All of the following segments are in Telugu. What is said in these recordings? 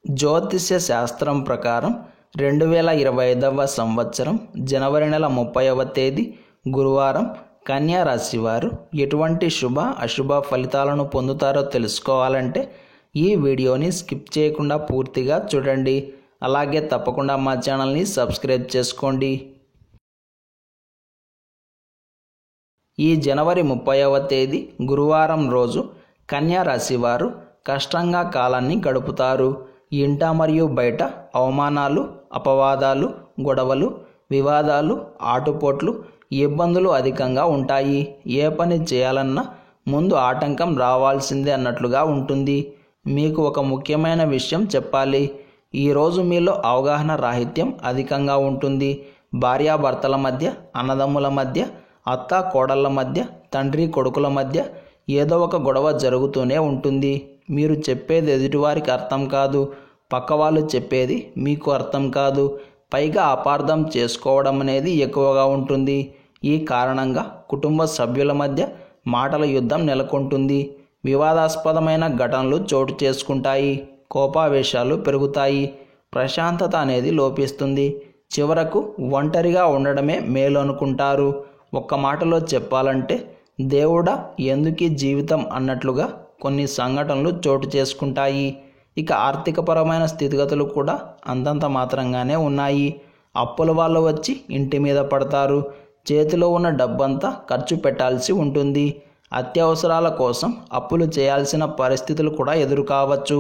జ్యోతిష్య శాస్త్రం ప్రకారం 2025వ సంవత్సరం జనవరి నెల 30వ తేదీ గురువారం కన్యా రాశి వారు ఎటువంటి శుభ అశుభ ఫలితాలను పొందుతారో తెలుసుకోవాలంటే ఈ వీడియోని స్కిప్ చేయకుండా పూర్తిగా చూడండి. అలాగే తప్పకుండా మా ఛానల్ని సబ్స్క్రైబ్ చేసుకోండి. ఈ జనవరి 30వ తేదీ గురువారం రోజు కన్యా రాశి వారు కష్టంగా కాలాన్ని గడుపుతారు. ఇంట మరియు బయట అవమానాలు, అపవాదాలు, గొడవలు, వివాదాలు, ఆటుపోట్లు, ఇబ్బందులు అధికంగా ఉంటాయి. ఏ పని చేయాలన్నా ముందు ఆటంకం రావాల్సిందే అన్నట్లుగా ఉంటుంది. మీకు ఒక ముఖ్యమైన విషయం చెప్పాలి. ఈరోజు మీలో అవగాహన రాహిత్యం అధికంగా ఉంటుంది. భార్యాభర్తల మధ్య, అన్నదమ్ముల మధ్య, అత్త కోడళ్ళ మధ్య, తండ్రి కొడుకుల మధ్య ఏదో ఒక గొడవ జరుగుతూనే ఉంటుంది. మీరు చెప్పేది ఎదుటివారికి అర్థం కాదు, పక్కవాళ్ళు చెప్పేది మీకు అర్థం కాదు. పైగా అపార్థం చేసుకోవడం అనేది ఎక్కువగా ఉంటుంది. ఈ కారణంగా కుటుంబ సభ్యుల మధ్య మాటల యుద్ధం నెలకొంటుంది. వివాదాస్పదమైన ఘటనలు చోటు చేసుకుంటాయి. కోపావేశాలు పెరుగుతాయి. ప్రశాంతత అనేది లోపిస్తుంది. చివరకు ఒంటరిగా ఉండడమే మేలు అనుకుంటారు. ఒక్క మాటలో చెప్పాలంటే దేవుడా ఎందుకీ జీవితం అన్నట్లుగా కొన్ని సంఘటనలు చోటు చేసుకుంటాయి. ఇక ఆర్థికపరమైన స్థితిగతులు కూడా అంతంత మాత్రంగానే ఉన్నాయి. అప్పుల వాళ్ళు వచ్చి ఇంటి మీద పడతారు. చేతిలో ఉన్న డబ్బంతా ఖర్చు పెట్టాల్సి ఉంటుంది. అత్యవసరాల కోసం అప్పులు చేయాల్సిన పరిస్థితులు కూడా ఎదురు కావచ్చు.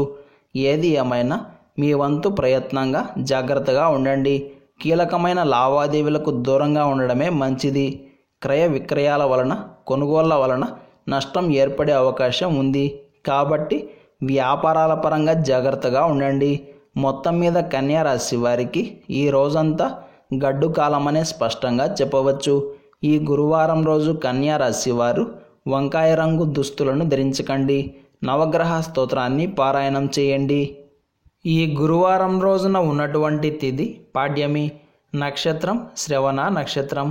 ఏది ఏమైనా మీ వంతు ప్రయత్నంగా జాగ్రత్తగా ఉండండి. కీలకమైన లావాదేవీలకు దూరంగా ఉండడమే మంచిది. క్రయ విక్రయాల వలన, కొనుగోళ్ల వలన నష్టం ఏర్పడే అవకాశం ఉంది. కాబట్టి వ్యాపారాల పరంగా జాగ్రత్తగా ఉండండి. మొత్తం మీద కన్యా రాశి వారికి ఈ రోజంతా గడ్డు కాలమనే స్పష్టంగా చెప్పవచ్చు. ఈ గురువారం రోజు కన్యా రాశి వారు వంకాయ రంగు దుస్తులను ధరించకండి. నవగ్రహ స్తోత్రాన్ని పారాయణం చేయండి. ఈ గురువారం రోజున ఉన్నటువంటి తిథి పాడ్యమి, నక్షత్రం శ్రవణ నక్షత్రం,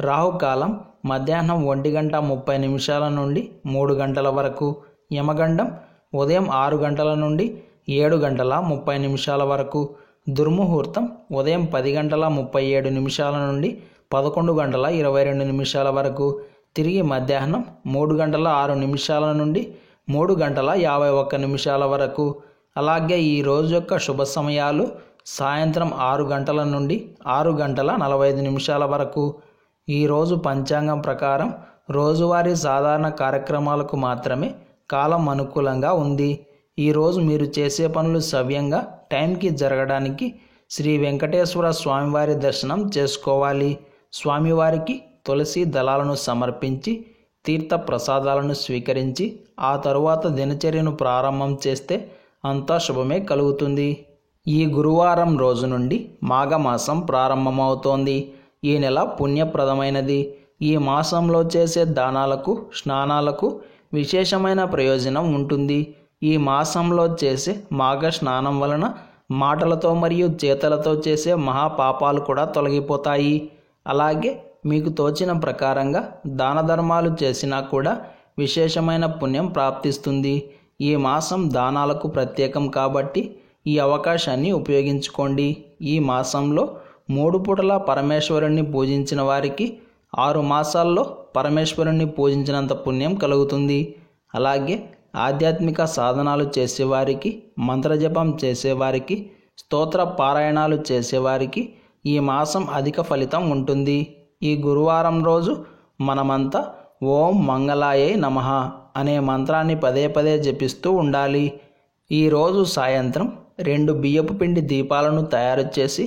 రాహుకాలం మధ్యాహ్నం 1:30 నుండి 3 గంటల వరకు, యమగండం ఉదయం 6 గంటల నుండి 7:30 వరకు, దుర్ముహూర్తం ఉదయం 10:37 నుండి 11:22 వరకు, తిరిగి మధ్యాహ్నం 3:06 నుండి 3:51 వరకు. అలాగే ఈ రోజు యొక్క శుభ సమయాలు సాయంత్రం 6 గంటల నుండి 6:45 వరకు. ఈరోజు పంచాంగం ప్రకారం రోజువారీ సాధారణ కార్యక్రమాలకు మాత్రమే కాలం అనుకూలంగా ఉంది. ఈరోజు మీరు చేసే పనులు సవ్యంగా టైంకి జరగడానికి శ్రీ వెంకటేశ్వర స్వామివారి దర్శనం చేసుకోవాలి. స్వామివారికి తులసి దళాలను సమర్పించి తీర్థ ప్రసాదాలను స్వీకరించి ఆ తరువాత దినచర్యను ప్రారంభం చేస్తే అంతా శుభమే కలుగుతుంది. ఈ గురువారం రోజు నుండి మాఘమాసం ప్రారంభమవుతోంది. ఈ నెల పుణ్యప్రదమైనది. ఈ మాసంలో చేసే దానాలకు, స్నానాలకు విశేషమైన ప్రయోజనం ఉంటుంది. ఈ మాసంలో చేసే మాఘ స్నానం వలన మాటలతో మరియు చేతలతో చేసే మహాపాపాలు కూడా తొలగిపోతాయి. అలాగే మీకు తోచిన ప్రకారంగా దాన ధర్మాలు చేసినా కూడా విశేషమైన పుణ్యం ప్రాప్తిస్తుంది. ఈ మాసం దానాలకు ప్రత్యేకం కాబట్టి ఈ అవకాశాన్ని ఉపయోగించుకోండి. ఈ మాసంలో 3 పూటలా పరమేశ్వరుణ్ణి పూజించిన వారికి 6 మాసాల్లో పరమేశ్వరుణ్ణి పూజించినంత పుణ్యం కలుగుతుంది. అలాగే ఆధ్యాత్మిక సాధనాలు చేసేవారికి, మంత్రజపం చేసేవారికి, స్తోత్ర పారాయణాలు చేసేవారికి ఈ మాసం అధిక ఫలితం ఉంటుంది. ఈ గురువారం రోజు మనమంతా ఓం మంగళాయై నమః అనే మంత్రాన్ని పదే పదే జపిస్తూ ఉండాలి. ఈరోజు సాయంత్రం 2 బియ్యపు పిండి దీపాలను తయారు చేసి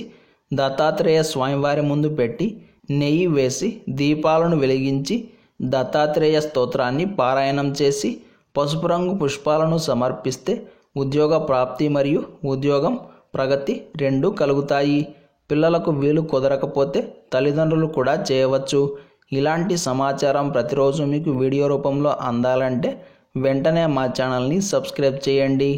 దత్తాత్రేయ స్వామివారి ముందు పెట్టి నెయ్యి వేసి దీపాలను వెలిగించి దత్తాత్రేయ స్తోత్రాన్ని పారాయణం చేసి పసుపు రంగు పుష్పాలను సమర్పిస్తే ఉద్యోగ ప్రాప్తి మరియు ఉద్యోగం ప్రగతి రెండూ కలుగుతాయి. పిల్లలకు వీలు కుదరకపోతే తల్లిదండ్రులు కూడా చేయవచ్చు. ఇలాంటి సమాచారం ప్రతిరోజు మీకు వీడియో రూపంలో అందాలంటే వెంటనే మా ఛానల్ని సబ్స్క్రైబ్ చేయండి.